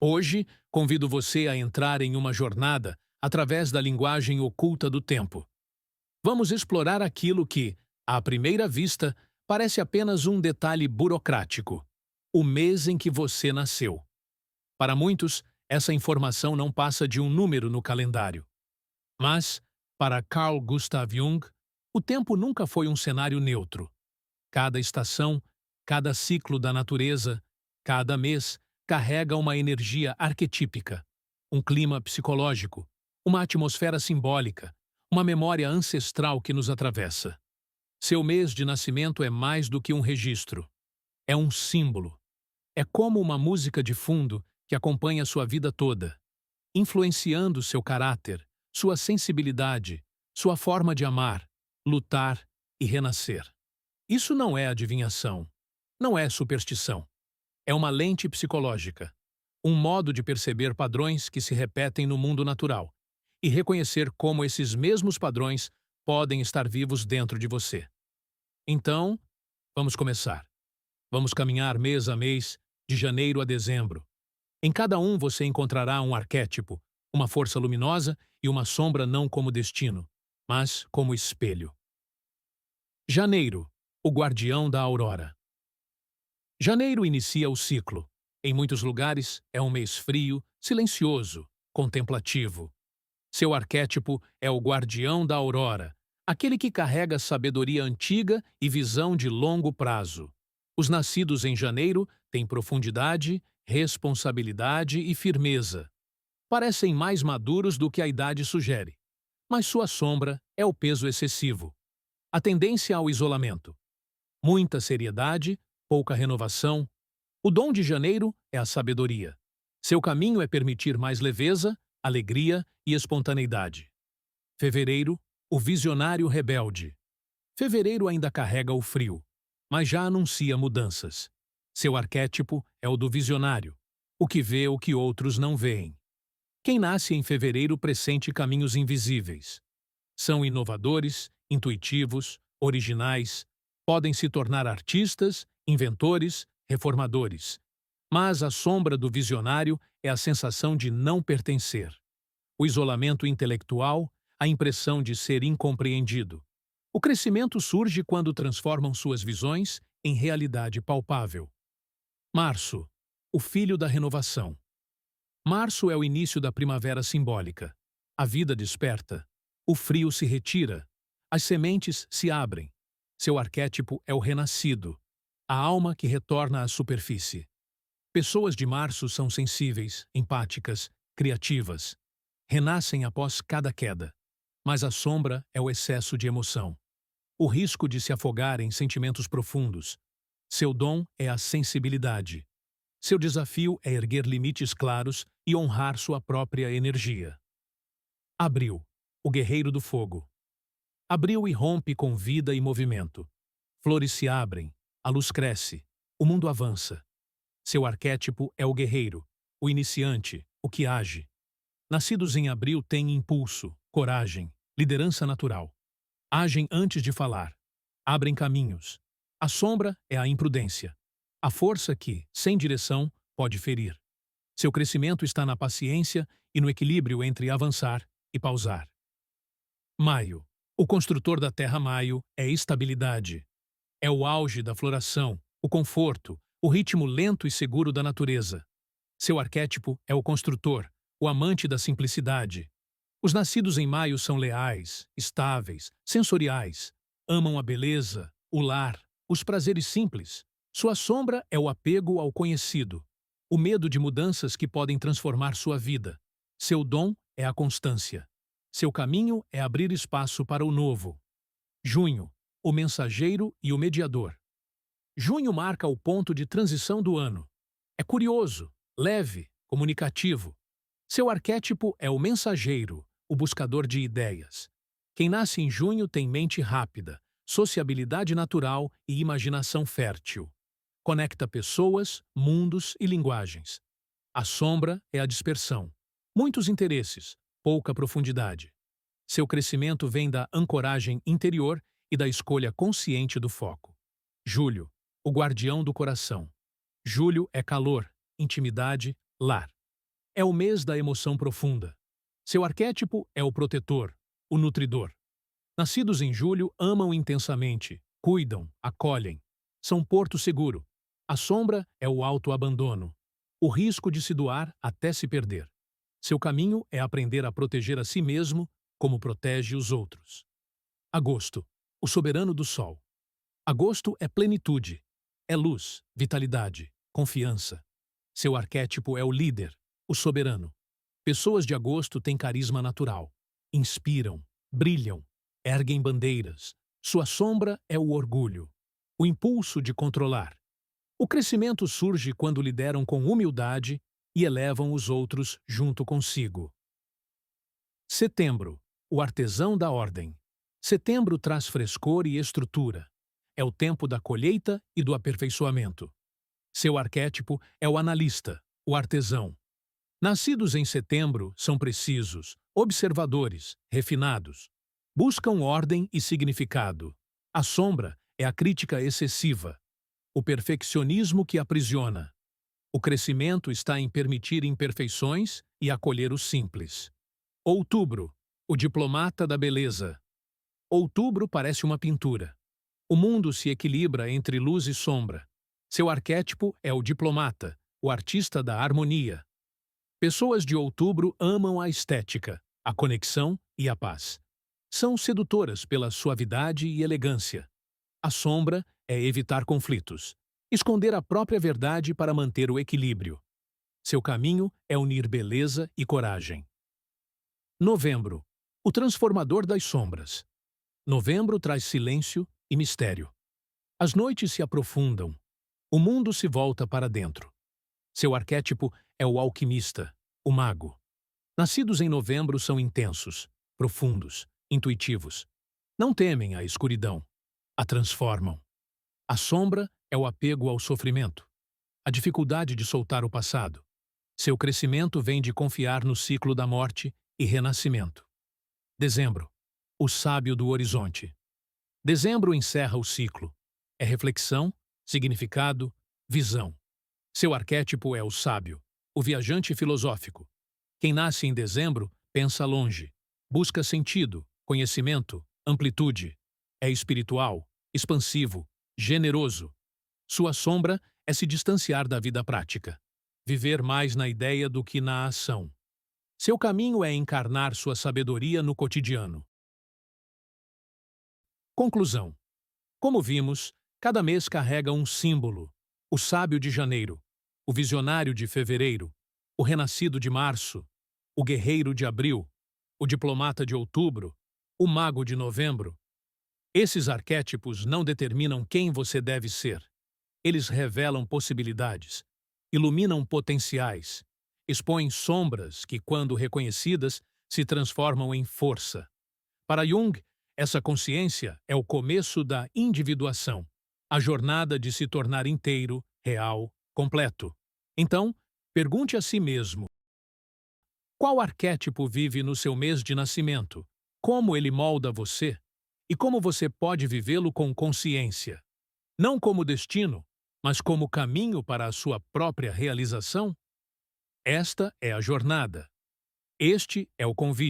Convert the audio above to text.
Hoje, convido você a entrar em uma jornada através da linguagem oculta do tempo. Vamos explorar aquilo que, à primeira vista, parece apenas um detalhe burocrático: o mês em que você nasceu. Para muitos, essa informação não passa de um número no calendário. Mas, para Carl Gustav Jung, o tempo nunca foi um cenário neutro. Cada estação, cada ciclo da natureza, cada mês carrega uma energia arquetípica, um clima psicológico, uma atmosfera simbólica, uma memória ancestral que nos atravessa. Seu mês de nascimento é mais do que um registro. É um símbolo. É como uma música de fundo que acompanha sua vida toda, influenciando seu caráter, sua sensibilidade, sua forma de amar, lutar e renascer. Isso não é adivinhação, não é superstição. É uma lente psicológica, um modo de perceber padrões que se repetem no mundo natural e reconhecer como esses mesmos padrões podem estar vivos dentro de você. Então, vamos começar. Vamos caminhar mês a mês, de janeiro a dezembro. Em cada um você encontrará um arquétipo, uma força luminosa e uma sombra não como destino, mas como espelho. Janeiro, o guardião da aurora. Janeiro inicia o ciclo. Em muitos lugares, é um mês frio, silencioso, contemplativo. Seu arquétipo é o guardião da aurora, aquele que carrega sabedoria antiga e visão de longo prazo. Os nascidos em janeiro têm profundidade, responsabilidade e firmeza. Parecem mais maduros do que a idade sugere, mas sua sombra é o peso excessivo. A tendência ao isolamento. Muita seriedade, pouca renovação. O dom de janeiro é a sabedoria. Seu caminho é permitir mais leveza, alegria e espontaneidade. Fevereiro, o visionário rebelde. Fevereiro ainda carrega o frio, mas já anuncia mudanças. Seu arquétipo é o do visionário, o que vê o que outros não veem. Quem nasce em fevereiro pressente caminhos invisíveis. São inovadores, intuitivos, originais, podem se tornar artistas, inventores, reformadores. Mas a sombra do visionário é a sensação de não pertencer. O isolamento intelectual, a impressão de ser incompreendido. O crescimento surge quando transformam suas visões em realidade palpável. Março, o filho da renovação. Março é o início da primavera simbólica. A vida desperta. O frio se retira. As sementes se abrem. Seu arquétipo é o renascido, a alma que retorna à superfície. Pessoas de março são sensíveis, empáticas, criativas. Renascem após cada queda. Mas a sombra é o excesso de emoção. O risco de se afogar em sentimentos profundos. Seu dom é a sensibilidade. Seu desafio é erguer limites claros e honrar sua própria energia. Abril, o guerreiro do fogo. Abril irrompe com vida e movimento. Flores se abrem, a luz cresce, o mundo avança. Seu arquétipo é o guerreiro, o iniciante, o que age. Nascidos em abril têm impulso, coragem, liderança natural. Agem antes de falar. Abrem caminhos. A sombra é a imprudência. A força que, sem direção, pode ferir. Seu crescimento está na paciência e no equilíbrio entre avançar e pausar. Maio. O construtor da terra maio é estabilidade. É o auge da floração, o conforto, o ritmo lento e seguro da natureza. Seu arquétipo é o construtor, o amante da simplicidade. Os nascidos em maio são leais, estáveis, sensoriais. Amam a beleza, o lar, os prazeres simples. Sua sombra é o apego ao conhecido, o medo de mudanças que podem transformar sua vida. Seu dom é a constância. Seu caminho é abrir espaço para o novo. Junho, o mensageiro e o mediador. Junho marca o ponto de transição do ano. É curioso, leve, comunicativo. Seu arquétipo é o mensageiro, o buscador de ideias. Quem nasce em junho tem mente rápida, sociabilidade natural e imaginação fértil. Conecta pessoas, mundos e linguagens. A sombra é a dispersão. Muitos interesses, pouca profundidade. Seu crescimento vem da ancoragem interior e da escolha consciente do foco. Julho, o guardião do coração. Julho é calor, intimidade, lar. é o mês da emoção profunda. Seu arquétipo é o protetor, o nutridor. Nascidos em julho amam intensamente, cuidam, acolhem. São porto seguro. A sombra é o autoabandono, o risco de se doar até se perder. Seu caminho é aprender a proteger a si mesmo como protege os outros. Agosto, o soberano do sol. Agosto é plenitude, é luz, vitalidade, confiança. Seu arquétipo é o líder, o soberano. Pessoas de agosto têm carisma natural. Inspiram, brilham, erguem bandeiras. Sua sombra é o orgulho, o impulso de controlar. O crescimento surge quando lideram com humildade e elevam os outros junto consigo. Setembro, o artesão da ordem. Setembro traz frescor e estrutura. É o tempo da colheita e do aperfeiçoamento. Seu arquétipo é o analista, o artesão. Nascidos em setembro são precisos, observadores, refinados. Buscam ordem e significado. A sombra é a crítica excessiva, o perfeccionismo que aprisiona. O crescimento está em permitir imperfeições e acolher o simples. Outubro, o diplomata da beleza. Outubro parece uma pintura. O mundo se equilibra entre luz e sombra. Seu arquétipo é o diplomata, o artista da harmonia. Pessoas de outubro amam a estética, a conexão e a paz. São sedutoras pela suavidade e elegância. A sombra é evitar conflitos, esconder a própria verdade para manter o equilíbrio. Seu caminho é unir beleza e coragem. Novembro, o transformador das sombras. Novembro traz silêncio e mistério. As noites se aprofundam. O mundo se volta para dentro. Seu arquétipo é o alquimista, o mago. Nascidos em novembro são intensos, profundos, intuitivos. Não temem a escuridão. A transformam. A sombra é o apego ao sofrimento, a dificuldade de soltar o passado. Seu crescimento vem de confiar no ciclo da morte e renascimento. Dezembro, o sábio do horizonte. Dezembro encerra o ciclo. É reflexão, significado, visão. Seu arquétipo é o sábio, o viajante filosófico. Quem nasce em dezembro pensa longe, busca sentido, conhecimento, amplitude. É espiritual, expansivo, generoso. Sua sombra é se distanciar da vida prática, viver mais na ideia do que na ação. Seu caminho é encarnar sua sabedoria no cotidiano. Conclusão. Como vimos, cada mês carrega um símbolo: o sábio de janeiro, o visionário de fevereiro, o renascido de março, o guerreiro de abril, o diplomata de outubro, o mago de novembro. Esses arquétipos não determinam quem você deve ser. Eles revelam possibilidades, iluminam potenciais, expõem sombras que, quando reconhecidas, se transformam em força. Para Jung, essa consciência é o começo da individuação, a jornada de se tornar inteiro, real, completo. Então, pergunte a si mesmo: qual arquétipo vive no seu mês de nascimento? Como ele molda você? E como você pode vivê-lo com consciência? Não como destino, mas como caminho para a sua própria realização? Esta é a jornada. Este é o convite.